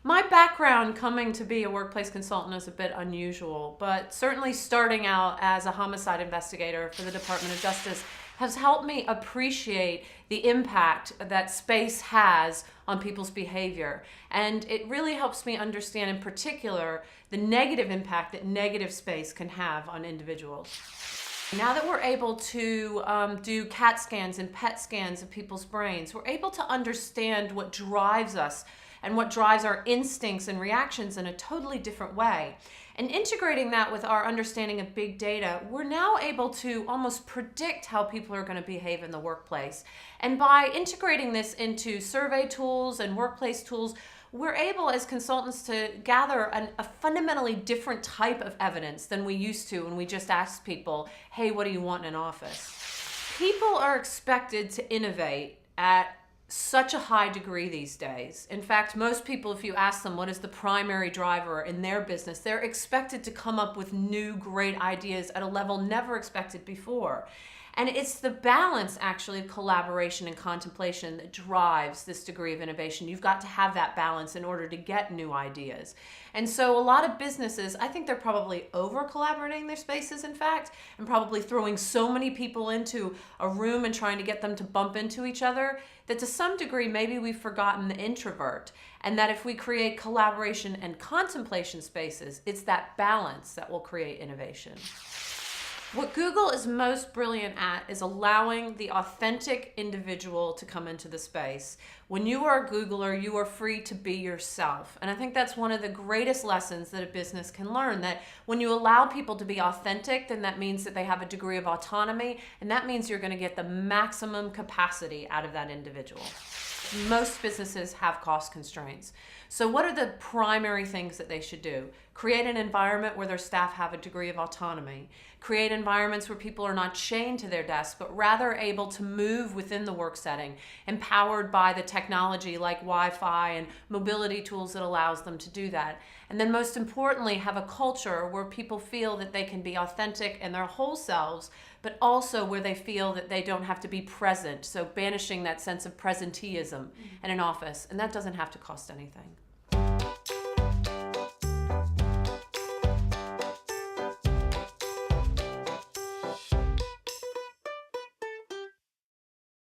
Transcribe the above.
My background coming to be a workplace consultant is a bit unusual, but certainly starting out as a homicide investigator for the Department of Justice has helped me appreciate the impact that space has on people's behavior. And it really helps me understand in particular the negative impact that negative space can have on individuals. Now that we're able to do CAT scans and PET scans of people's brains, we're able to understand what drives us and what drives our instincts and reactions in a totally different way. And integrating that with our understanding of big data, we're now able to almost predict how people are going to behave in the workplace. And by integrating this into survey tools and workplace tools, we're able as consultants to gather a fundamentally different type of evidence than we used to when we just asked people, hey, what do you want in an office? People are expected to innovate at such a high degree these days. In fact, most people, if you ask them what is the primary driver in their business, they're expected to come up with new great ideas at a level never expected before. And it's the balance, actually, of collaboration and contemplation that drives this degree of innovation. You've got to have that balance in order to get new ideas. And so a lot of businesses, I think they're probably over-collaborating their spaces, in fact, and probably throwing so many people into a room and trying to get them to bump into each other, that to some degree, maybe we've forgotten the introvert. And that if we create collaboration and contemplation spaces, it's that balance that will create innovation. What Google is most brilliant at is allowing the authentic individual to come into the space. When you are a Googler, you are free to be yourself. And I think that's one of the greatest lessons that a business can learn, that when you allow people to be authentic, then that means that they have a degree of autonomy, and that means you're going to get the maximum capacity out of that individual. Most businesses have cost constraints. So what are the primary things that they should do? Create an environment where their staff have a degree of autonomy. Create environments where people are not chained to their desks, but rather able to move within the work setting, empowered by the technology like Wi-Fi and mobility tools that allows them to do that. And then most importantly, have a culture where people feel that they can be authentic in their whole selves, but also where they feel that they don't have to be present. So banishing that sense of presenteeism in an office, and that doesn't have to cost anything.